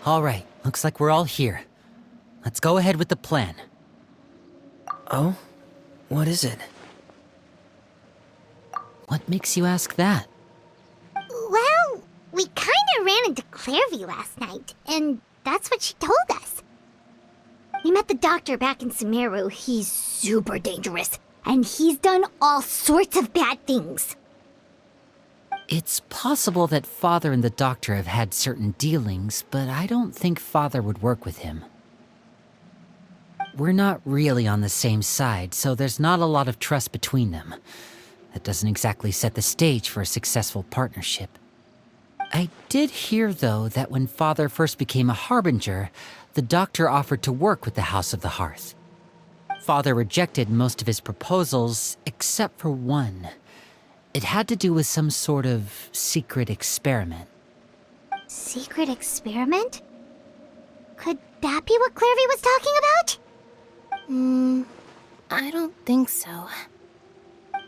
All right, looks like we're all here. Let's go ahead with the plan. Oh? What is it? What makes you ask that? Well, we kinda ran into Clairview last night, and that's what she told us. We met the doctor back in Sumeru. He's super dangerous, and he's done all sorts of bad things. It's possible that Father and the Doctor have had certain dealings, but I don't think Father would work with him. We're not really on the same side, so there's not a lot of trust between them. That doesn't exactly set the stage for a successful partnership. I did hear, though, that when Father first became a Harbinger, the Doctor offered to work with the House of the Hearth. Father rejected most of his proposals, except for one. It had to do with some sort of secret experiment. Secret experiment? Could that be what Clairview was talking about? I don't think so.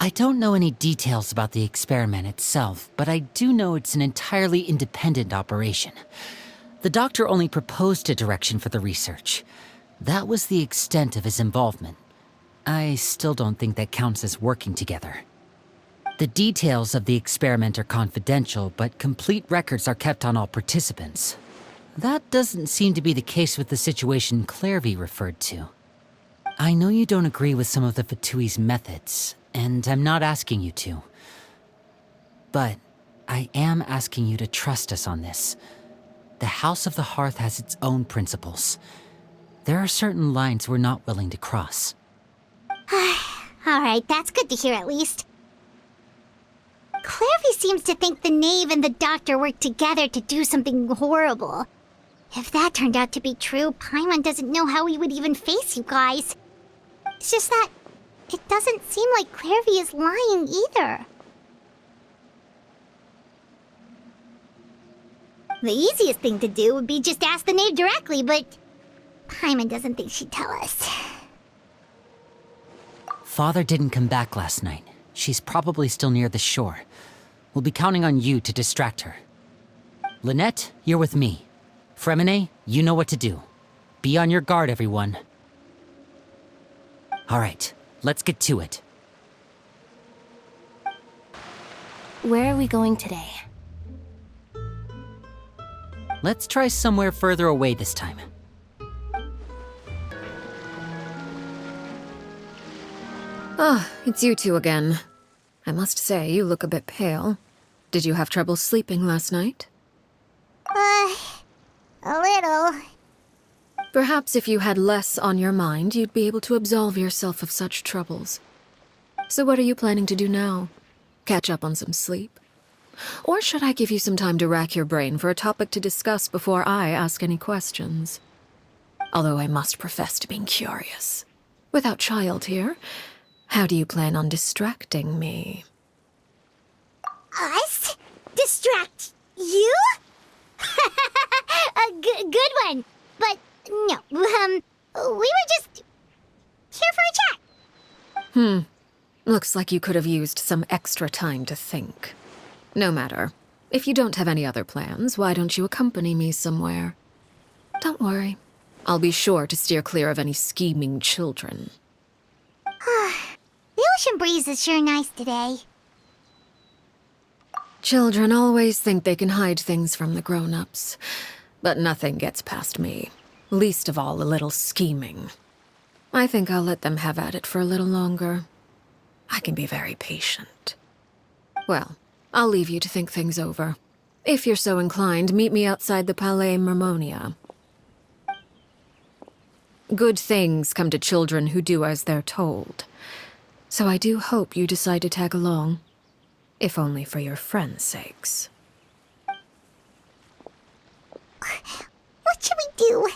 I don't know any details about the experiment itself, but I do know it's an entirely independent operation. The Doctor only proposed a direction for the research. That was the extent of his involvement. I still don't think that counts as working together. The details of the experiment are confidential, but complete records are kept on all participants. That doesn't seem to be the case with the situation Clairview referred to. I know you don't agree with some of the Fatui's methods, and I'm not asking you to. But I am asking you to trust us on this. The House of the Hearth has its own principles. There are certain lines we're not willing to cross. Alright, that's good to hear at least. Clairview seems to think the Knave and the Doctor worked together to do something horrible. If that turned out to be true, Paimon doesn't know how he would even face you guys. It's just that it doesn't seem like Clairview is lying either. The easiest thing to do would be just ask the Knave directly, but Paimon doesn't think she'd tell us. Father didn't come back last night. She's probably still near the shore. We'll be counting on you to distract her. Lynette, you're with me. Fremine, you know what to do. Be on your guard, everyone. All right, let's get to it. Where are we going today? Let's try somewhere further away this time. Ah, it's you two again. I must say, you look a bit pale. Did you have trouble sleeping last night? A little. Perhaps if you had less on your mind, you'd be able to absolve yourself of such troubles. So what are you planning to do now? Catch up on some sleep? Or should I give you some time to rack your brain for a topic to discuss before I ask any questions? Although I must profess to being curious. Without Child here, how do you plan on distracting me? Us? Distract you? A good one. But no, we were just here for a chat. Looks like you could have used some extra time to think. No matter. If you don't have any other plans, why don't you accompany me somewhere? Don't worry. I'll be sure to steer clear of any scheming children. The ocean breeze is sure nice today. Children always think they can hide things from the grown-ups. But nothing gets past me. Least of all a little scheming. I think I'll let them have at it for a little longer. I can be very patient. Well, I'll leave you to think things over. If you're so inclined, meet me outside the Palais Mermonia. Good things come to children who do as they're told. So I do hope you decide to tag along. If only for your friends' sakes. What should we do?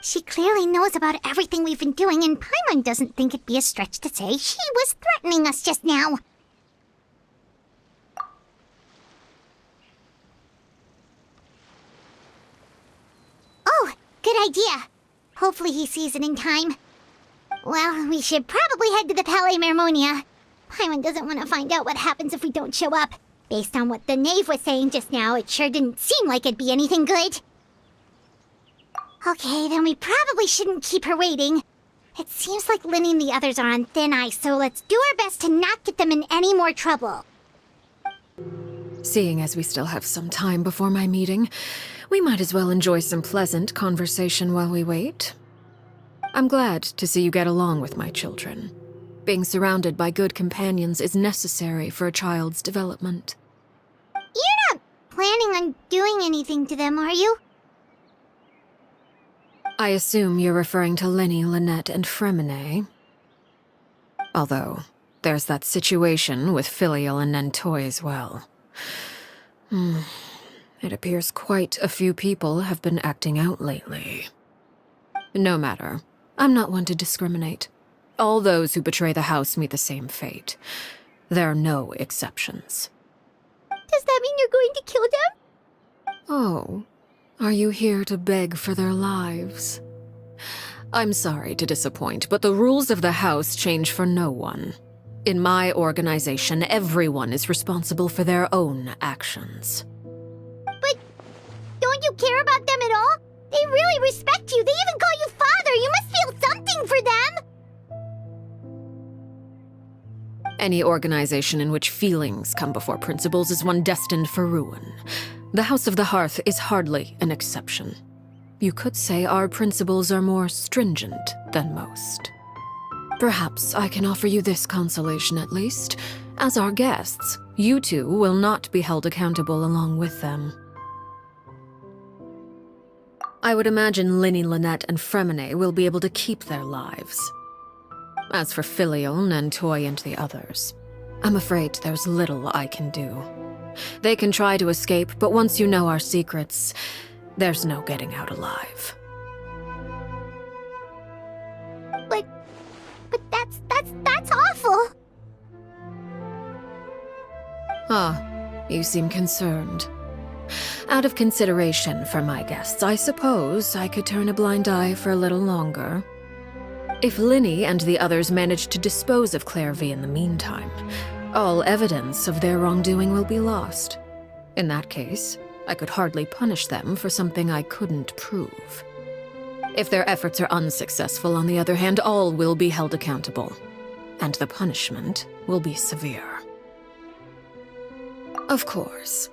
She clearly knows about everything we've been doing, and Paimon doesn't think it'd be a stretch to say she was threatening us just now. Oh, good idea. Hopefully he sees it in time. Well, we should probably head to the Palais Mermonia. Paimon doesn't want to find out what happens if we don't show up. Based on what the knave was saying just now, it sure didn't seem like it'd be anything good. Okay, then we probably shouldn't keep her waiting. It seems like Linny and the others are on thin ice, so let's do our best to not get them in any more trouble. Seeing as we still have some time before my meeting, we might as well enjoy some pleasant conversation while we wait. I'm glad to see you get along with my children. Being surrounded by good companions is necessary for a child's development. You're not planning on doing anything to them, are you? I assume you're referring to Linny, Lynette, and Fremine. Although, there's that situation with Filial and Nentoy as well. It appears quite a few people have been acting out lately. No matter. I'm not one to discriminate. All those who betray the house meet the same fate. There are no exceptions. Does that mean you're going to kill them? Oh, are you here to beg for their lives? I'm sorry to disappoint, but the rules of the house change for no one. In my organization, everyone is responsible for their own actions. But don't you care about them at all? They really respect you. They even call you father. You must feel something for them. Any organization in which feelings come before principles is one destined for ruin. The House of the Hearth is hardly an exception. You could say our principles are more stringent than most. Perhaps I can offer you this consolation at least. As our guests, you two will not be held accountable along with them. I would imagine Linny, Lynette, and Fremine will be able to keep their lives. As for Filial, Nentoy, and the others, I'm afraid there's little I can do. They can try to escape, but once you know our secrets, there's no getting out alive. But that's awful. Ah, you seem concerned. Out of consideration for my guests, I suppose I could turn a blind eye for a little longer. If Linny and the others manage to dispose of Clairvy in the meantime, all evidence of their wrongdoing will be lost. In that case, I could hardly punish them for something I couldn't prove. If their efforts are unsuccessful, on the other hand, all will be held accountable, and the punishment will be severe. Of course.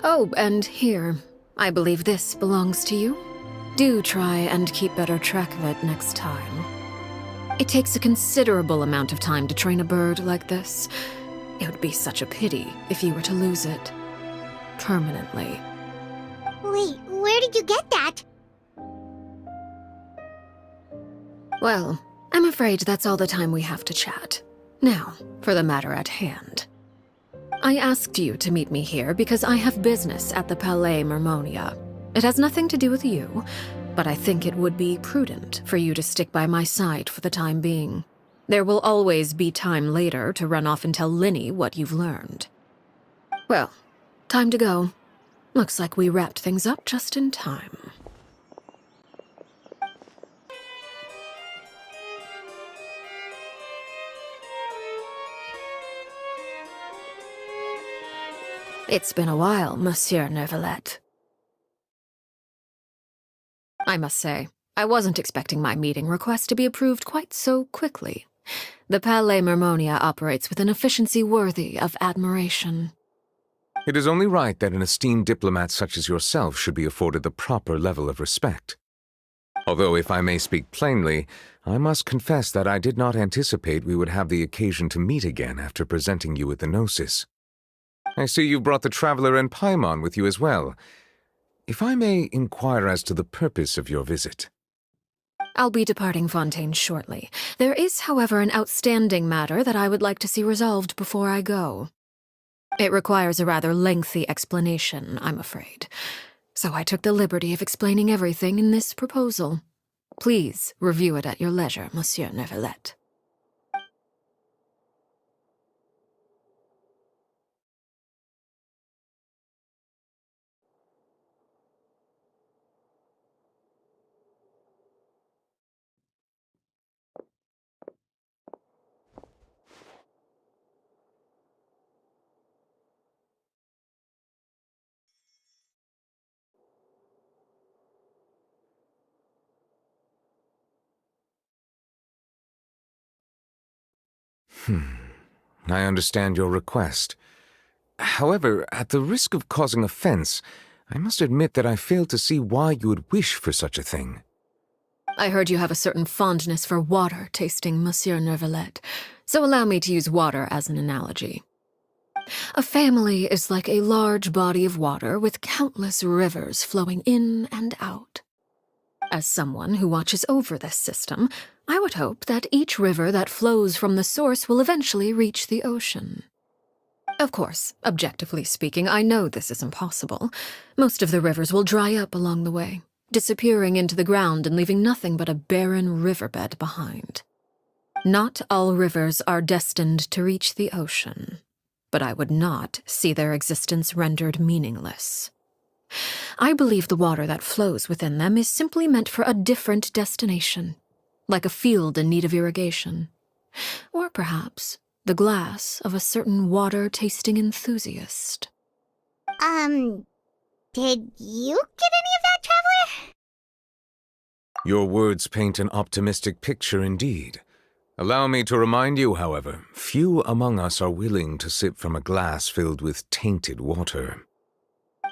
Oh, and here, I believe this belongs to you. Do try and keep better track of it next time. It takes a considerable amount of time to train a bird like this. It would be such a pity if you were to lose it. Permanently. Wait, where did you get that? Well, I'm afraid that's all the time we have to chat. Now, for the matter at hand. I asked you to meet me here because I have business at the Palais Mermonia. It has nothing to do with you, but I think it would be prudent for you to stick by my side for the time being. There will always be time later to run off and tell Linny what you've learned. Well, time to go. Looks like we wrapped things up just in time. It's been a while, Monsieur Neuvillette. I must say, I wasn't expecting my meeting request to be approved quite so quickly. The Palais Mermonia operates with an efficiency worthy of admiration. It is only right that an esteemed diplomat such as yourself should be afforded the proper level of respect. Although, if I may speak plainly, I must confess that I did not anticipate we would have the occasion to meet again after presenting you with the Gnosis. I see you've brought the Traveler and Paimon with you as well. If I may inquire as to the purpose of your visit. I'll be departing Fontaine shortly. There is, however, an outstanding matter that I would like to see resolved before I go. It requires a rather lengthy explanation, I'm afraid. So I took the liberty of explaining everything in this proposal. Please review it at your leisure, Monsieur Neuvillette. I understand your request. However, at the risk of causing offense, I must admit that I fail to see why you would wish for such a thing. I heard you have a certain fondness for water tasting, Monsieur Neuvillette, so allow me to use water as an analogy. A family is like a large body of water with countless rivers flowing in and out. As someone who watches over this system, I would hope that each river that flows from the source will eventually reach the ocean. Of course, objectively speaking, I know this is impossible. Most of the rivers will dry up along the way, disappearing into the ground and leaving nothing but a barren riverbed behind. Not all rivers are destined to reach the ocean, but I would not see their existence rendered meaningless. I believe the water that flows within them is simply meant for a different destination, like a field in need of irrigation. Or perhaps the glass of a certain water-tasting enthusiast. Did you get any of that, Traveler? Your words paint an optimistic picture indeed. Allow me to remind you, however, few among us are willing to sip from a glass filled with tainted water.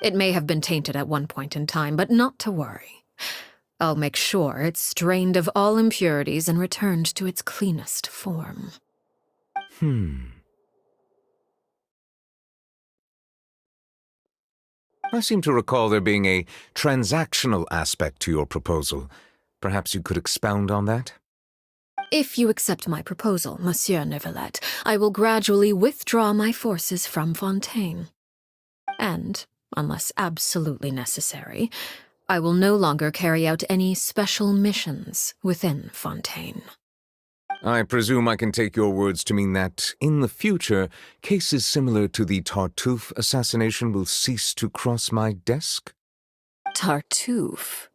It may have been tainted at one point in time, but not to worry. I'll make sure it's strained of all impurities and returned to its cleanest form. I seem to recall there being a transactional aspect to your proposal. Perhaps you could expound on that? If you accept my proposal, Monsieur Neuvillette, I will gradually withdraw my forces from Fontaine. And, unless absolutely necessary, I will no longer carry out any special missions within Fontaine. I presume I can take your words to mean that, in the future, cases similar to the Tartuffe assassination will cease to cross my desk? Tartuffe?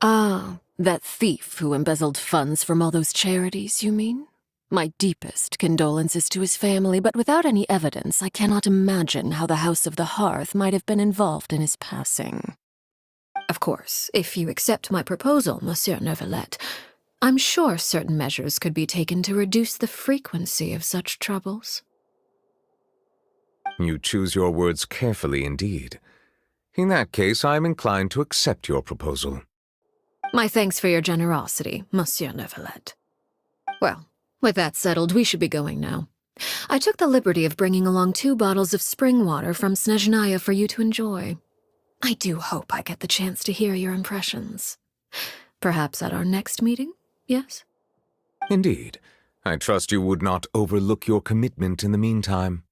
Ah, that thief who embezzled funds from all those charities, you mean? My deepest condolences to his family, but without any evidence, I cannot imagine how the House of the Hearth might have been involved in his passing. Of course, if you accept my proposal, Monsieur Neuvillette, I'm sure certain measures could be taken to reduce the frequency of such troubles. You choose your words carefully indeed. In that case, I am inclined to accept your proposal. My thanks for your generosity, Monsieur Neuvillette. Well, with that settled, we should be going now. I took the liberty of bringing along 2 bottles of spring water from Snezhnaya for you to enjoy. I do hope I get the chance to hear your impressions. Perhaps at our next meeting, yes? Indeed. I trust you would not overlook your commitment in the meantime.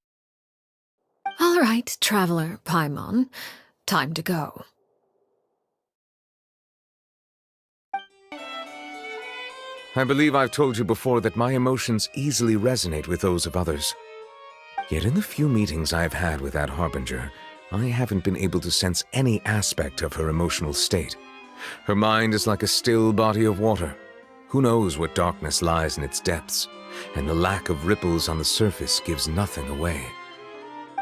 All right, Traveler Paimon. Time to go. I believe I've told you before that my emotions easily resonate with those of others. Yet in the few meetings I've had with that Harbinger, I haven't been able to sense any aspect of her emotional state. Her mind is like a still body of water. Who knows what darkness lies in its depths, and the lack of ripples on the surface gives nothing away.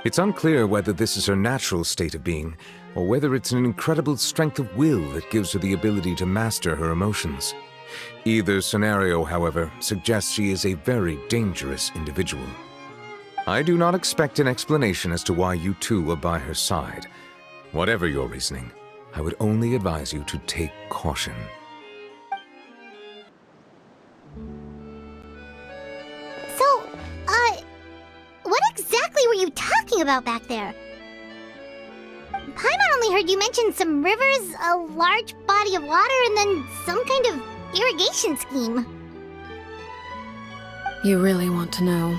It's unclear whether this is her natural state of being, or whether it's an incredible strength of will that gives her the ability to master her emotions. Either scenario, however, suggests she is a very dangerous individual. I do not expect an explanation as to why you two are by her side. Whatever your reasoning, I would only advise you to take caution. So, what exactly were you talking about back there? Paimon only heard you mention some rivers, a large body of water, and then some kind of irrigation scheme. You really want to know?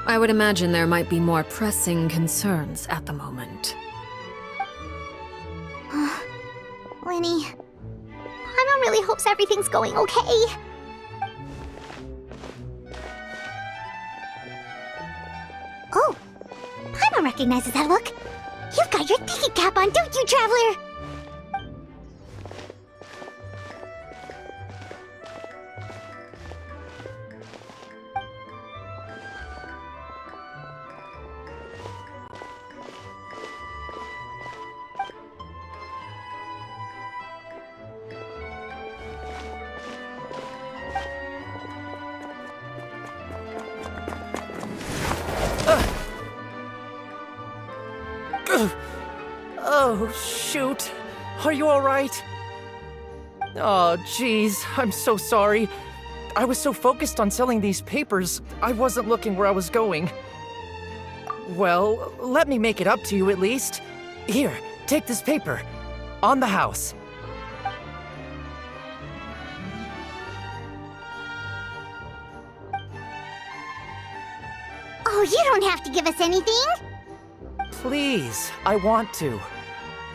I would imagine there might be more pressing concerns at the moment. Lenny, Paimon really hopes everything's going okay. Oh, Paimon recognizes that look. You've got your thinking cap on, don't you, Traveler? Oh, shoot. Are you alright? Oh, jeez. I'm so sorry. I was so focused on selling these papers, I wasn't looking where I was going. Well, let me make it up to you at least. Here, take this paper. On the house. Oh, you don't have to give us anything. Please, I want to.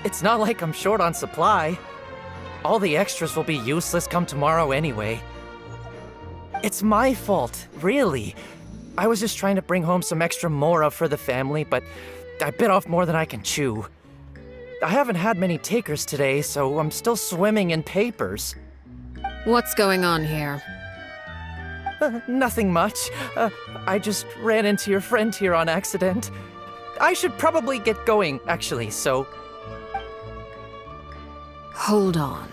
It's not like I'm short on supply. All the extras will be useless come tomorrow anyway. It's my fault, really. I was just trying to bring home some extra mora for the family, but I bit off more than I can chew. I haven't had many takers today, so I'm still swimming in papers. What's going on here? Nothing much. I just ran into your friend here on accident. I should probably get going, actually, so... Hold on.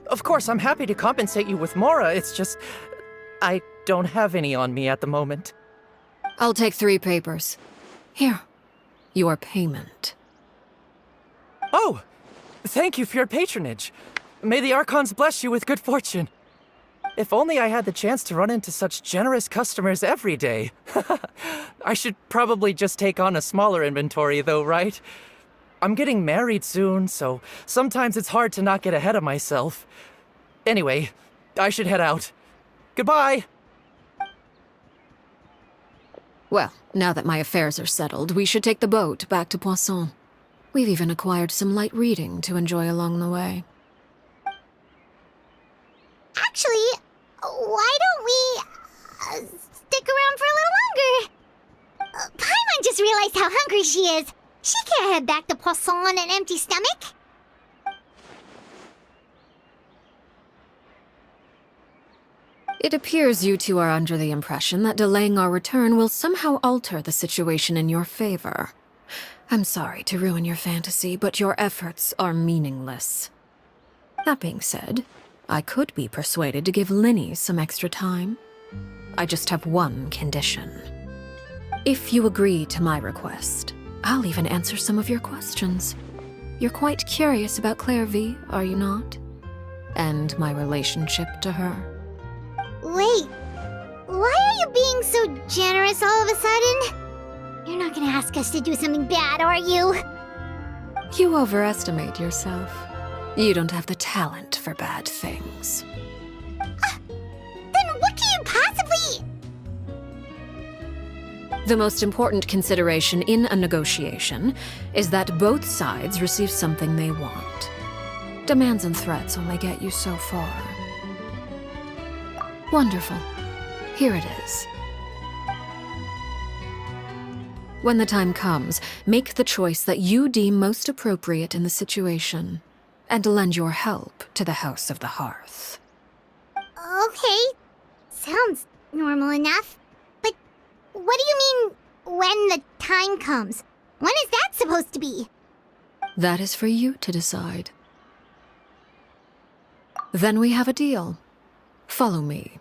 Of course, I'm happy to compensate you with mora, it's just... I don't have any on me at the moment. I'll take 3 papers. Here. Your payment. Oh! Thank you for your patronage. May the Archons bless you with good fortune. If only I had the chance to run into such generous customers every day. I should probably just take on a smaller inventory though, right? I'm getting married soon, so sometimes it's hard to not get ahead of myself. Anyway, I should head out. Goodbye! Well, now that my affairs are settled, we should take the boat back to Poisson. We've even acquired some light reading to enjoy along the way. Actually, why don't we stick around for a little longer? Paimon just realized how hungry she is. She can't head back to Poisson on an empty stomach. It appears you two are under the impression that delaying our return will somehow alter the situation in your favor. I'm sorry to ruin your fantasy, but your efforts are meaningless. That being said, I could be persuaded to give Linny some extra time. I just have one condition. If you agree to my request, I'll even answer some of your questions. You're quite curious about Clairvy, are you not? And my relationship to her. Wait, why are you being so generous all of a sudden? You're not gonna ask us to do something bad, are you? You overestimate yourself. You don't have the talent for bad things. Then what can you possibly... The most important consideration in a negotiation is that both sides receive something they want. Demands and threats only get you so far. Wonderful. Here it is. When the time comes, make the choice that you deem most appropriate in the situation, and lend your help to the House of the Hearth. Okay, sounds normal enough. But what do you mean, when the time comes? When is that supposed to be? That is for you to decide. Then we have a deal. Follow me.